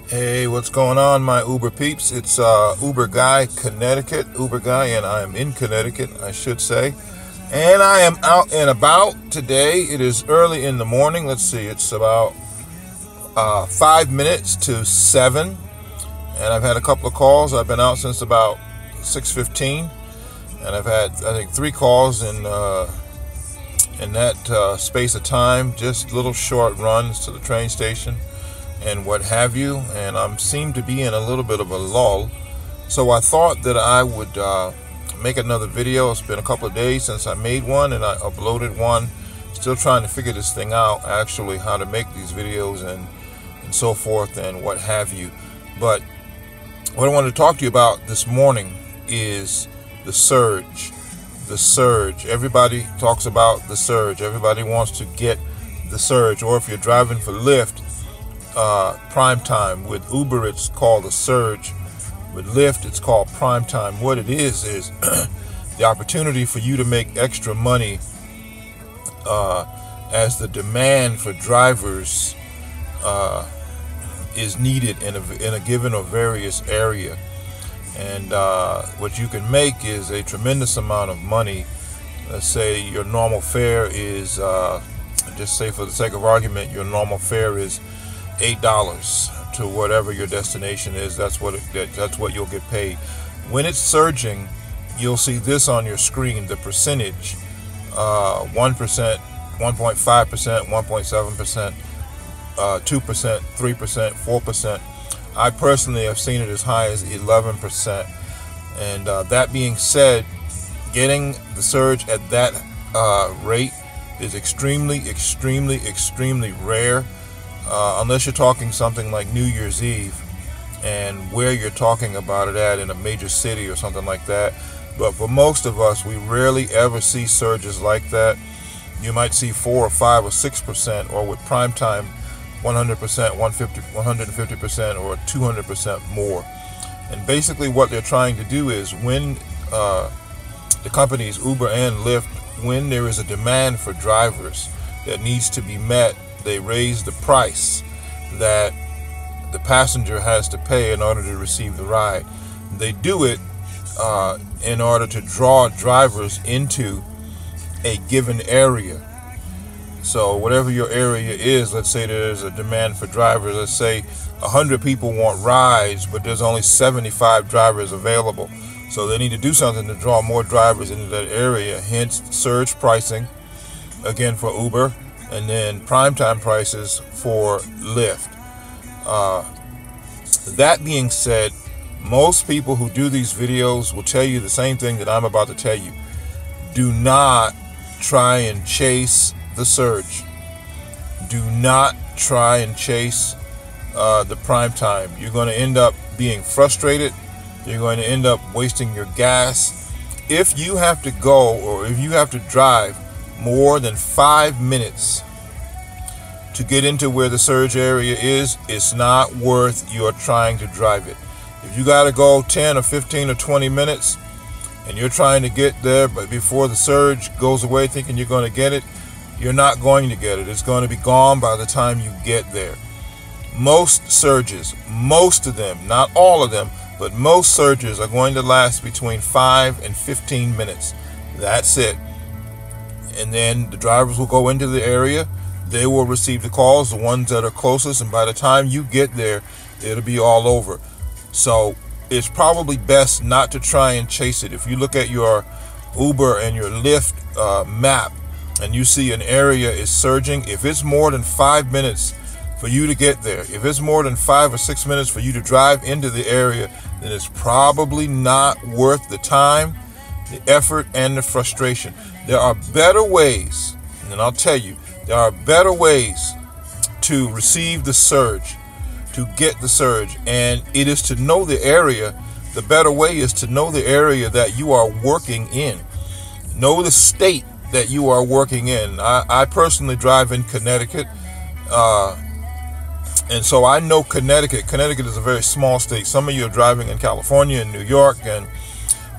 Hey, what's going on, my Uber peeps? It's Uber Guy, Connecticut. Uber Guy, and I am in Connecticut, I should say. And I am out and about today. It is early in the morning. Let's see, it's about 5 minutes to 7. And I've had a couple of calls. I've been out since about 6:15. And I've had, I think, 3 calls in that space of time. Just little short runs to the train station and what have you, and I seem to be in a little bit of a lull. So I thought that I would make another video. It's been a couple of days since I made one, and I uploaded one. Still trying to figure this thing out, actually, how to make these videos and so forth and what have you. But what I wanted to talk to you about this morning is the surge. The surge. Everybody talks about the surge. Everybody wants to get the surge. Or if you're driving for Lyft, prime time. With Uber, it's called a surge. With Lyft, it's called prime time. What it is the opportunity for you to make extra money as the demand for drivers is needed in a given or various area. And what you can make is a tremendous amount of money. Let's say your normal fare is, just say for the sake of argument, your normal fare is $8 to whatever your destination is. That's what you'll get paid. When it's surging, you'll see this on your screen, the percentage: 1%, 1.5%, 1.7%, 2%, 3%, 4%. I personally have seen it as high as 11%. And that being said, getting the surge at that rate is extremely rare. Unless you're talking something like New Year's Eve, and where you're talking about it at in a major city or something like that. But for most of us, we rarely ever see surges like that. You might see 4 or 5 or 6%, or with prime time, 100%, 150%, or 200% more. And basically what they're trying to do is, when the companies Uber and Lyft, when there is a demand for drivers that needs to be met, they raise the price that the passenger has to pay in order to receive the ride. They do it in order to draw drivers into a given area. So whatever your area is, let's say there's a demand for drivers. Let's say 100 people want rides, but there's only 75 drivers available. So they need to do something to draw more drivers into that area. Hence surge pricing, again for Uber, and then primetime prices for Lyft. That being said, most people who do these videos will tell you the same thing that I'm about to tell you. Do not try and chase the surge. Do not try and chase the prime time. You're going to end up being frustrated. You're going to end up wasting your gas. If you have to go, or if you have to drive more than 5 minutes to get into where the surge area is, it's not worth your trying to drive it. If you got to go 10 or 15 or 20 minutes and you're trying to get there, but before the surge goes away thinking you're going to get it, you're not going to get it. It's going to be gone by the time you get there. Most surges, most of them, not all of them, but most surges are going to last between 5 and 15 minutes. That's it. And then the drivers will go into the area. They will receive the calls, the ones that are closest, and by the time you get there, it'll be all over. So it's probably best not to try and chase it. If you look at your Uber and your Lyft map, and you see an area is surging, if it's more than 5 minutes for you to get there, if it's more than 5 or 6 minutes for you to drive into the area, then it's probably not worth the time, the effort, and the frustration. There are better ways, and I'll tell you, there are better ways to receive the surge, to get the surge, and it is to know the area. The better way is to know the area that you are working in. Know the state that you are working in. I personally drive in Connecticut, and so I know Connecticut. Connecticut is a very small state. Some of you are driving in California and New York and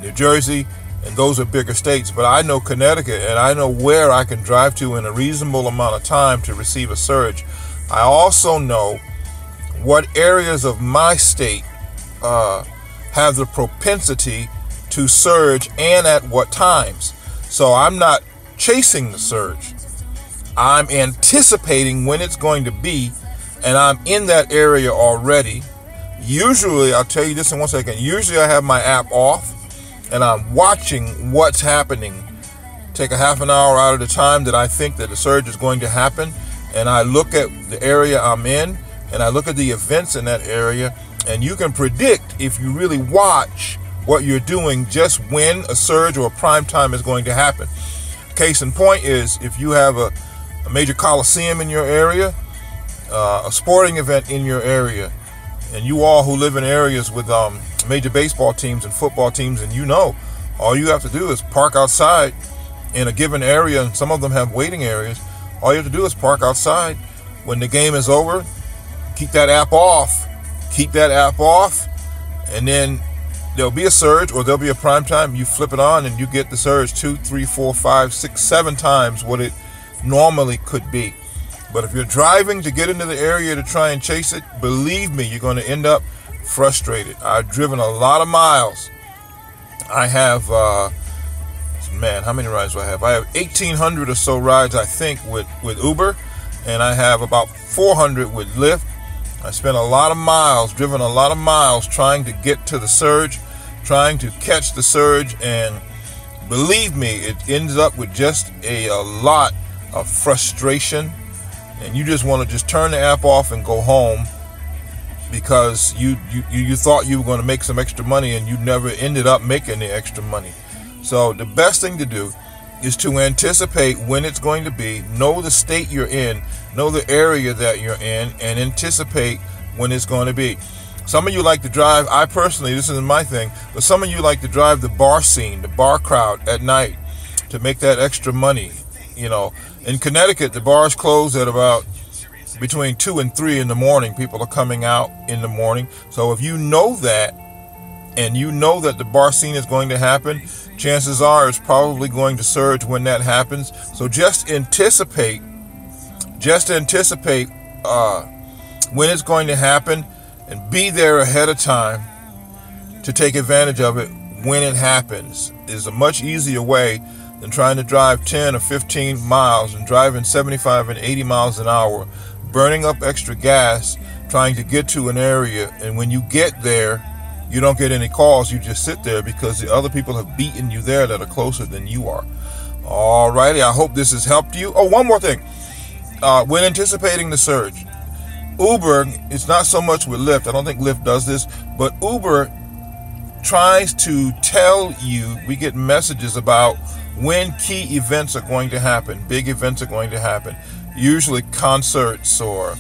New Jersey, and those are bigger states. But I know Connecticut, and I know where I can drive to in a reasonable amount of time to receive a surge. I also know what areas of my state have the propensity to surge and at what times. So I'm not chasing the surge. I'm anticipating when it's going to be, and I'm in that area already. Usually, I'll tell you this in 1 second, usually I have my app off and I'm watching what's happening. Take a half an hour out of the time that I think that the surge is going to happen, and I look at the area I'm in, and I look at the events in that area, and you can predict, if you really watch what you're doing, just when a surge or a prime time is going to happen. Case in point is, if you have a major coliseum in your area, a sporting event in your area, and you all who live in areas with major baseball teams and football teams, and you know, all you have to do is park outside in a given area, and some of them have waiting areas. All you have to do is park outside. When the game is over, keep that app off. Keep that app off, and then there'll be a surge or there'll be a prime time. You flip it on and you get the surge 2, 3, 4, 5, 6, 7 times what it normally could be. But if you're driving to get into the area to try and chase it, believe me, you're going to end up frustrated. I've driven a lot of miles. I have, man, how many rides do I have? I have 1,800 or so rides, I think, with Uber, and I have about 400 with Lyft. I spent a lot of miles, driven a lot of miles trying to get to the surge, trying to catch the surge, and believe me, it ends up with just a lot of frustration, and you just want to just turn the app off and go home, because you thought you were going to make some extra money and you never ended up making the extra money. So the best thing to do is to anticipate when it's going to be, know the state you're in, know the area that you're in, and anticipate when it's going to be. Some of you like to drive, I personally, this isn't my thing, but some of you like to drive the bar scene, the bar crowd at night to make that extra money. You know, in Connecticut, the bars close at about between 2 and 3 in the morning. People are coming out in the morning. So if you know that, and you know that the bar scene is going to happen, chances are it's probably going to surge when that happens. So just anticipate when it's going to happen, and be there ahead of time to take advantage of it when it happens. Is a much easier way than trying to drive 10 or 15 miles and driving 75 and 80 miles an hour, burning up extra gas, trying to get to an area, and when you get there, you don't get any calls. You just sit there because the other people have beaten you there that are closer than you are. Alrighty, I hope this has helped you. Oh, one more thing. When anticipating the surge, Uber, it's not so much with Lyft. I don't think Lyft does this, but Uber tries to tell you, we get messages about when key events are going to happen, big events are going to happen, usually concerts or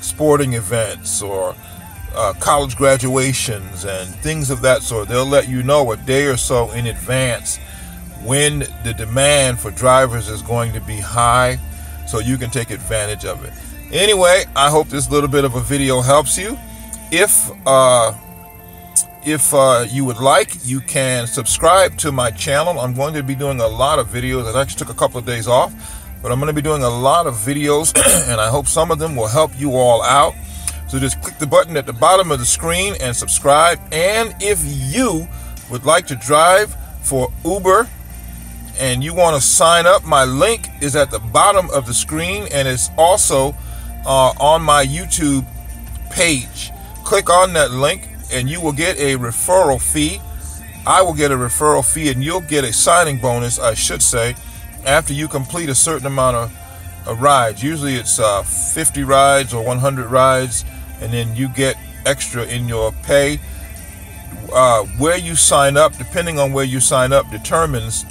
sporting events or college graduations and things of that sort. They'll let you know a day or so in advance when the demand for drivers is going to be high, so you can take advantage of it. Anyway, I hope this little bit of a video helps you. If you would like, you can subscribe to my channel. I'm going to be doing a lot of videos. I actually took a couple of days off, but I'm going to be doing a lot of videos, and I hope some of them will help you all out. So just click the button at the bottom of the screen and subscribe. And if you would like to drive for Uber and you want to sign up, my link is at the bottom of the screen, and it's also on my YouTube page. Click on that link and you will get a referral fee. I will get a referral fee, and you'll get a signing bonus, I should say, after you complete a certain amount of rides. Usually it's 50 rides or 100 rides, and then you get extra in your pay. Where you sign up, depending on where you sign up, determines,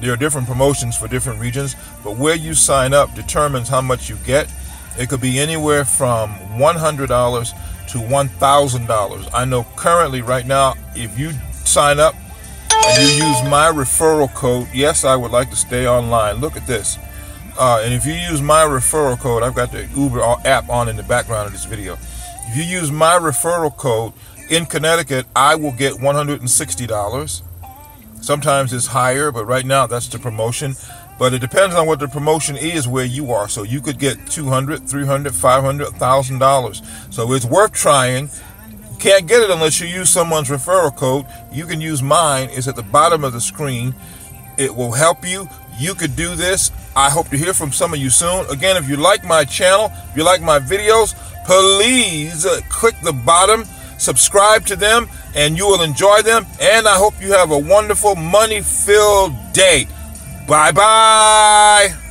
there are different promotions for different regions, but where you sign up determines how much you get. It could be anywhere from $100 to $1,000. I know currently right now, if you sign up and you use my referral code, yes, I would like to stay online. Look at this. And if you use my referral code, I've got the Uber app on in the background of this video. If you use my referral code in Connecticut, I will get $160. Sometimes it's higher, but right now that's the promotion. But it depends on what the promotion is where you are. So you could get $200, $300, $500, $1,000. So it's worth trying. You can't get it unless you use someone's referral code. You can use mine. It's at the bottom of the screen. It will help you. You could do this. I hope to hear from some of you soon. Again, if you like my channel, if you like my videos, please click the bottom, subscribe to them, and you will enjoy them. And I hope you have a wonderful, money-filled day. Bye-bye.